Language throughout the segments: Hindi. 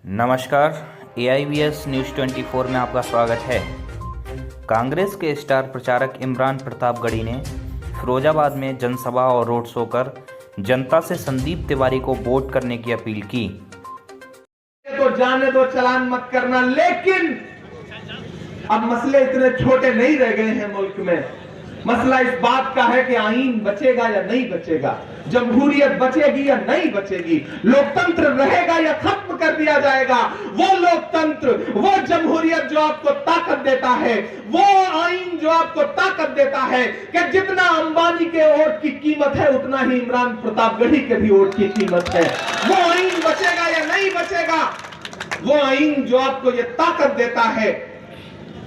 नमस्कार, AIVS न्यूज़ 24 में आपका स्वागत है। कांग्रेस के स्टार प्रचारक इमरान प्रतापगढ़ी ने फिरोजाबाद में जनसभा और रोड शो कर जनता से संदीप तिवारी को वोट करने की अपील की। तो जाने दो, चलान मत करना, लेकिन अब मसले इतने छोटे नहीं रह गए हैं मुल्क में। मसला इस बात का है कि आईन बचेगा या नहीं बचेगा, जमहूरियत बचेगी या नहीं बचेगी, लोकतंत्र रहेगा या खत्म कर दिया जाएगा। वो लोकतंत्र, वो जमहूरियत जो आपको ताकत देता है, वो आईन जो आपको ताकत देता है कि जितना अंबानी के वोट की कीमत है उतना ही इमरान प्रतापगढ़ी के भी वोट की कीमत है। वो आईन बचेगा या नहीं बचेगा। वो आईन जो आपको ये ताकत देता है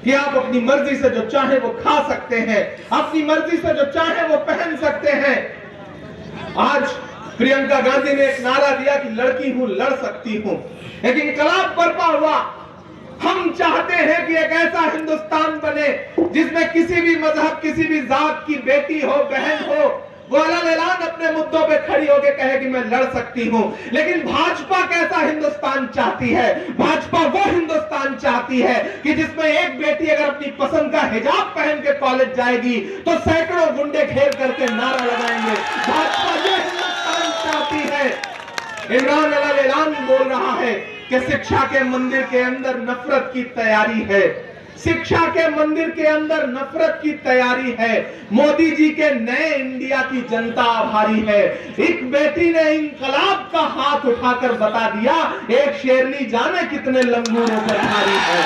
कि आप अपनी मर्जी से जो चाहे वो खा सकते हैं, अपनी मर्जी से जो चाहे वो पहन सकते हैं। आज प्रियंका गांधी ने एक नारा दिया कि लड़की हूं, लड़ सकती हूं। एक इंकलाब बर्पा हुआ। हम चाहते हैं कि एक ऐसा हिंदुस्तान बने जिसमें किसी भी मजहब, किसी भी जात की बेटी हो, बहन हो, वो अलग-अलग अपने मुद्दों पे खड़ी होकर कहे कि मैं लड़ सकती हूं। लेकिन भाजपा कैसा हिंदुस्तान चाहती है? भाजपा वो हिंदुस्तान चाहती है कि जिसमें एक बेटी अगर अपनी पसंद का हिजाब पहन के कॉलेज जाएगी तो सैकड़ों गुंडे घेर करके नारा लगाएंगे। भाजपा ये हिंदुस्तान चाहती है। इमरान अलग-अलग बोल रहा है कि शिक्षा के मंदिर के अंदर नफरत की तैयारी है, शिक्षा के मंदिर के अंदर नफरत की तैयारी है। मोदी जी के नए इंडिया की जनता आभारी है। एक बेटी ने इंकलाब का हाथ उठाकर बता दिया, एक शेरनी जाने कितने लंगूरों पर भारी है।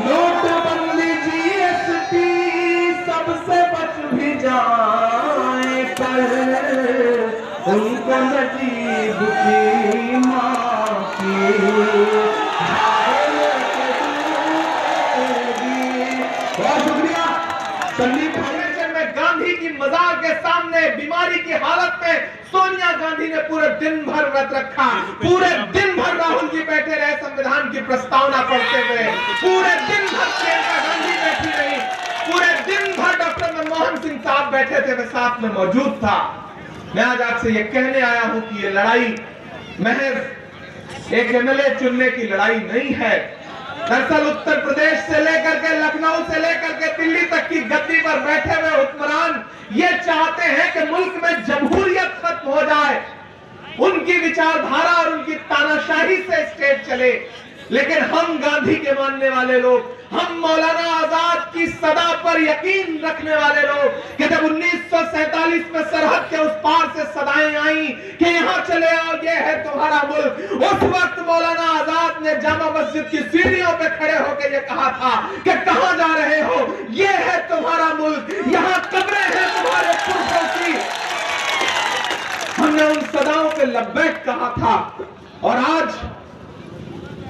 नोटबंदी, GST सबसे बच भी जाए पर उनको नजीब की मां की बहुत शुक्रिया। संदीप फाउंडेशन में गांधी की मजार के सामने बीमारी की हालत में सोनिया गांधी ने पूरे दिन भर व्रत रखा। पूरे दिन भर राहुल जी बैठे रहे संविधान की प्रस्तावना पढ़ते हुए। पूरे दिन भर प्रियंका गांधी बैठी रही। पूरे दिन भर डॉक्टर मनमोहन सिंह साहब बैठे थे, वे साथ में मौजूद था। मैं आज आपसे ये कहने आया हूं कि ये लड़ाई महज एक MLA चुनने की लड़ाई नहीं है। दरअसल उत्तर प्रदेश से लेकर के लखनऊ से लेकर के दिल्ली तक की गद्दी पर बैठे हुए हुक्मरान ये चाहते हैं कि मुल्क में जमहूरियत खत्म हो जाए, उनकी विचारधारा और उनकी तानाशाही से स्टेट चले। लेकिन हम गांधी के मानने वाले लोग, हम मौलाना आजाद की सदा पर यकीन रखने वाले लोग कि जब 1947 में सरहद के उस पार से सदाएं आई कि यहां चले आओ, ये है तुम्हारा मुल्क, उस वक्त मौलाना आजाद ने जामा मस्जिद की सीढ़ियों पे खड़े होकर ये कहा था कि कहां जा रहे हो, ये है तुम्हारा मुल्क, यहां कब्रें हैं तुम्हारे पुरखों की। हमने उन सदाओं पे लब्बैक कहा था। और आज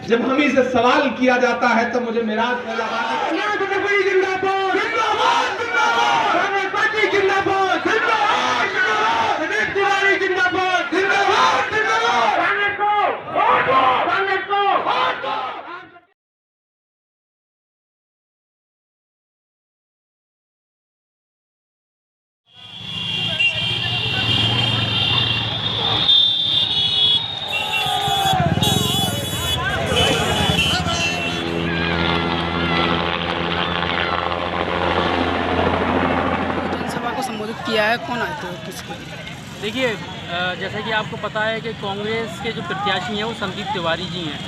जब हम ही से सवाल किया जाता है तो मुझे मिराज जिंदाबाद, जिंदाबाद, पार्टी जिंदाबाद, तिवारी जिंदाबाद, कांग्रेस को किया है। कौन आए थे, किसको? देखिए, जैसा कि आपको पता है कि कांग्रेस के जो प्रत्याशी हैं वो संदीप तिवारी जी हैं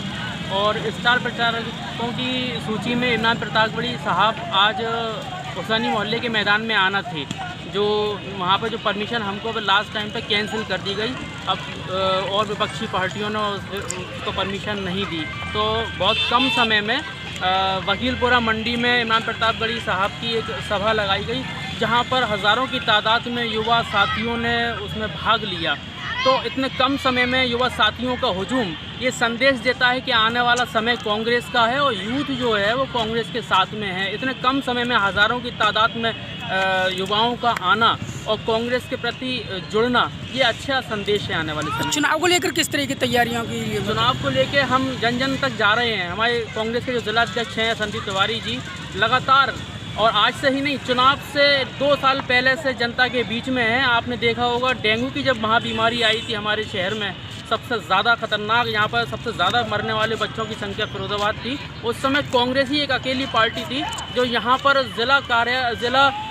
और स्टार प्रचारकों की सूची में इमरान प्रतापगढ़ी साहब आज हुसैनी मोहल्ले के मैदान में आना थे, जो वहाँ पर जो परमिशन हमको लास्ट टाइम पे कैंसिल कर दी गई। अब और विपक्षी पार्टियों ने उसको परमिशन नहीं दी, तो बहुत कम समय में वकीलपुरा मंडी में इमरान प्रतापगढ़ी साहब की एक सभा लगाई गई, जहां पर हज़ारों की तादाद में युवा साथियों ने उसमें भाग लिया। तो इतने कम समय में युवा साथियों का हुजूम ये संदेश देता है कि आने वाला समय कांग्रेस का है और यूथ जो है वो कांग्रेस के साथ में है। इतने कम समय में हज़ारों की तादाद में युवाओं का आना और कांग्रेस के प्रति जुड़ना, ये अच्छा संदेश है आने वाले समय। चुनाव को लेकर किस तरह की तैयारियों की? चुनाव को लेकर हम जन जन तक जा रहे हैं। हमारे कांग्रेस के जो जिलाध्यक्ष हैं संदीप तिवारी जी लगातार और आज से ही नहीं, चुनाव से 2 साल पहले से जनता के बीच में है। आपने देखा होगा डेंगू की जब महाबीमारी आई थी हमारे शहर में, सबसे ज़्यादा खतरनाक, यहाँ पर सबसे ज़्यादा मरने वाले बच्चों की संख्या फिरोजाबाद थी। उस समय कांग्रेस ही एक अकेली पार्टी थी जो यहाँ पर ज़िला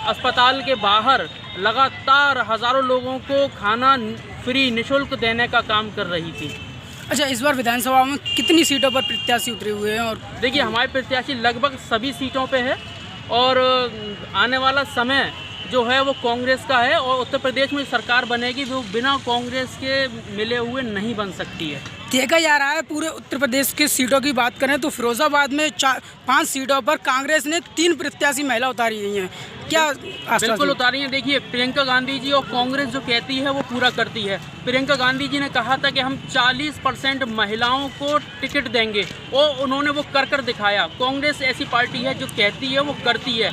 अस्पताल के बाहर लगातार हज़ारों लोगों को खाना फ्री निःशुल्क देने का काम कर रही थी। अच्छा, इस बार विधानसभा में कितनी सीटों पर प्रत्याशी उतरे हुए हैं? और देखिए, हमारे प्रत्याशी लगभग सभी सीटों पे है और आने वाला समय जो है वो कांग्रेस का है और उत्तर प्रदेश में सरकार बनेगी वो बिना कांग्रेस के मिले हुए नहीं बन सकती है। देखा जा रहा है पूरे उत्तर प्रदेश की सीटों की बात करें तो फिरोजाबाद में 5 सीटों पर कांग्रेस ने 3 प्रत्याशी महिला उतारी गई हैं। क्या बिल्कुल उतारी हैं। देखिए, प्रियंका गांधी जी और कांग्रेस जो कहती है वो पूरा करती है। प्रियंका गांधी जी ने कहा था कि हम 40% महिलाओं को टिकट देंगे और उन्होंने वो कर दिखाया। कांग्रेस ऐसी पार्टी है जो कहती है वो करती है।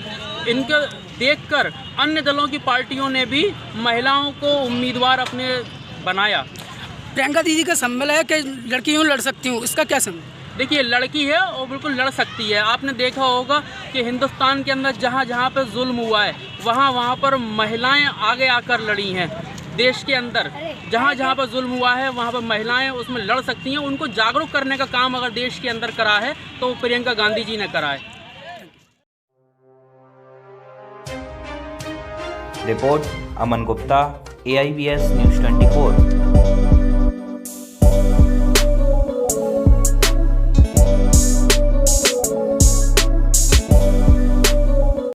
इनको देखकर अन्य दलों की पार्टियों ने भी महिलाओं को उम्मीदवार अपने बनाया। प्रियंका दीदी का संबल है कि लड़की यूँ लड़ सकती हूँ, इसका क्या संबल? देखिए, लड़की है और बिल्कुल लड़ सकती है। आपने देखा होगा कि हिंदुस्तान के अंदर जहाँ जहाँ पर जुल्म हुआ है वहाँ पर महिलाएं आगे आकर लड़ी हैं। देश के अंदर जहाँ जहाँ पर जुल्म हुआ है वहाँ पर महिलाएं उसमें लड़ सकती हैं। उनको जागरूक करने का काम अगर देश के अंदर करा है तो वो प्रियंका गांधी जी ने करा है। Report Aman Gupta, AIBS News 24।